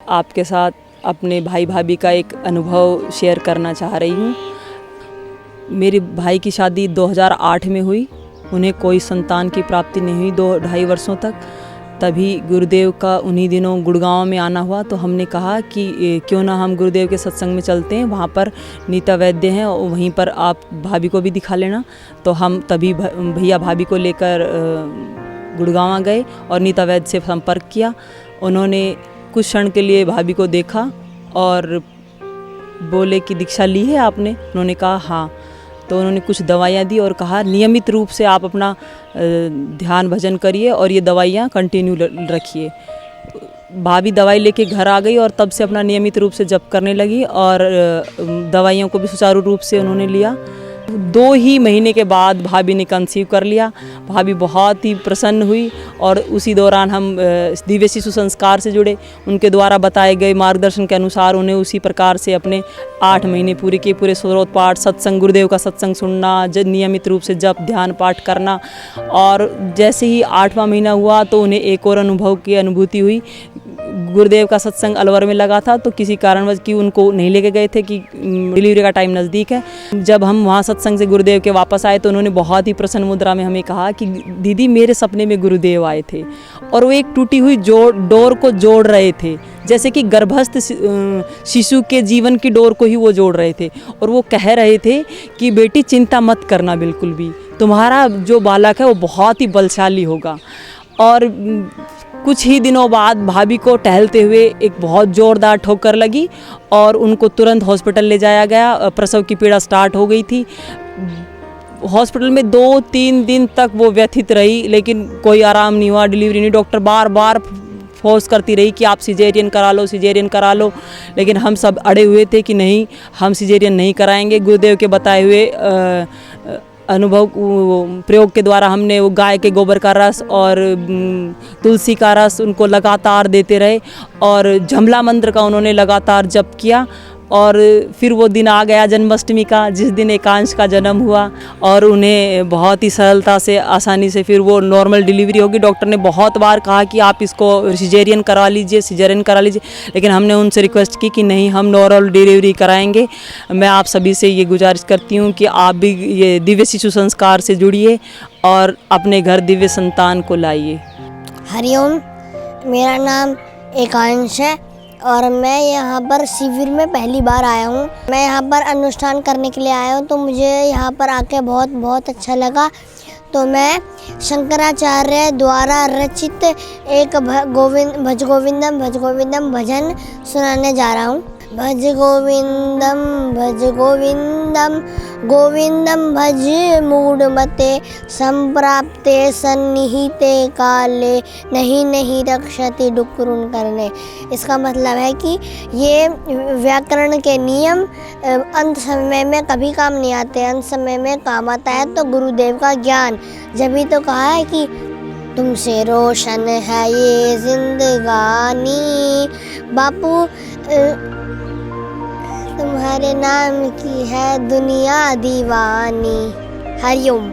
आपके साथ अपने भाई भाभी का एक अनुभव शेयर करना चाह रही हूँ। मेरे भाई की शादी 2008 में हुई। उन्हें कोई संतान की प्राप्ति नहीं हुई 2-2.5 वर्षों तक। तभी गुरुदेव का उन्हीं दिनों गुड़गांव में आना हुआ, तो हमने कहा कि क्यों ना हम गुरुदेव के सत्संग में चलते हैं, वहाँ पर नीता वैद्य हैं और वहीं पर आप भाभी को भी दिखा लेना। तो हम तभी भैया भाभी को लेकर गुड़गांव गए और नीता वैद्य से संपर्क किया। उन्होंने कुछ क्षण के लिए भाभी को देखा और बोले कि दीक्षा ली है आपने? उन्होंने कहा हाँ। तो उन्होंने कुछ दवाइयाँ दी और कहा नियमित रूप से आप अपना ध्यान भजन करिए और ये दवाइयाँ कंटिन्यू रखिए। भाभी दवाई लेके घर आ गई और तब से अपना नियमित रूप से जप करने लगी और दवाइयों को भी सुचारू रूप से उन्होंने लिया। 2 ही महीने के बाद भाभी ने कंसीव कर लिया। भाभी बहुत ही प्रसन्न हुई और उसी दौरान हम दिव्य शिशु संस्कार से जुड़े। उनके द्वारा बताए गए मार्गदर्शन के अनुसार उन्हें उसी प्रकार से अपने 8 महीने पूरे किए। पूरे स्तोत्र पाठ, सत्संग, गुरुदेव का सत्संग सुनना, नियमित रूप से जप ध्यान पाठ करना। और जैसे ही 8वां महीना हुआ तो उन्हें एक और अनुभव की अनुभूति हुई। गुरुदेव का सत्संग अलवर में लगा था, तो किसी कारणवश कि उनको नहीं लेके गए थे कि डिलीवरी का टाइम नज़दीक है। जब हम वहाँ सत्संग से गुरुदेव के वापस आए तो उन्होंने बहुत ही प्रसन्न मुद्रा में हमें कहा कि दीदी मेरे सपने में गुरुदेव आए थे और वो एक टूटी हुई डोर को जोड़ रहे थे, जैसे कि गर्भस्थ शिशु के जीवन की डोर को ही वो जोड़ रहे थे। और वो कह रहे थे कि बेटी चिंता मत करना बिल्कुल भी, तुम्हारा जो बालक है वो बहुत ही बलशाली होगा। और कुछ ही दिनों बाद भाभी को टहलते हुए एक बहुत ज़ोरदार ठोकर लगी और उनको तुरंत हॉस्पिटल ले जाया गया। प्रसव की पीड़ा स्टार्ट हो गई थी। हॉस्पिटल में 2-3 दिन तक वो व्यथित रही, लेकिन कोई आराम नहीं हुआ, डिलीवरी नहीं। डॉक्टर बार बार फोर्स करती रही कि आप सिजेरियन करा लो, सिजेरियन करा लो, लेकिन हम सब अड़े हुए थे कि नहीं, हम सिजेरियन नहीं कराएंगे। गुरुदेव के बताए हुए अनुभव प्रयोग के द्वारा हमने वो गाय के गोबर का रस और तुलसी का रस उनको लगातार देते रहे और झमला मंत्र का उन्होंने लगातार जप किया। और फिर वो दिन आ गया जन्माष्टमी का, जिस दिन एकांश का जन्म हुआ और उन्हें बहुत ही सरलता से आसानी से फिर वो नॉर्मल डिलीवरी होगी। डॉक्टर ने बहुत बार कहा कि आप इसको सिजेरियन करा लीजिए, सिजेरियन करा लीजिए, लेकिन हमने उनसे रिक्वेस्ट की कि नहीं, हम नॉर्मल डिलीवरी कराएंगे। मैं आप सभी से ये गुजारिश करती हूँ कि आप भी ये दिव्य शिशु संस्कार से जुड़िए और अपने घर दिव्य संतान को लाइए। हरिओम, मेरा नाम एकांश है और मैं यहाँ पर शिविर में पहली बार आया हूँ। मैं यहाँ पर अनुष्ठान करने के लिए आया हूँ, तो मुझे यहाँ पर आके बहुत अच्छा लगा। तो मैं शंकराचार्य द्वारा रचित एक भज गोविंदम भजन सुनाने जा रहा हूँ। भज गोविंदम गोविंदम भज मूढ़मते संप्राप्ते सन्निहिते काले नहीं रक्षति डुक्रुन करने। इसका मतलब है कि ये व्याकरण के नियम अंत समय में कभी काम नहीं आते, अंत समय में काम आता है तो गुरुदेव का ज्ञान। जब ही तो कहा है कि तुमसे रोशन है ये जिंदगानी, बापू तुम्हारे नाम की है दुनिया दीवानी। हरिओम।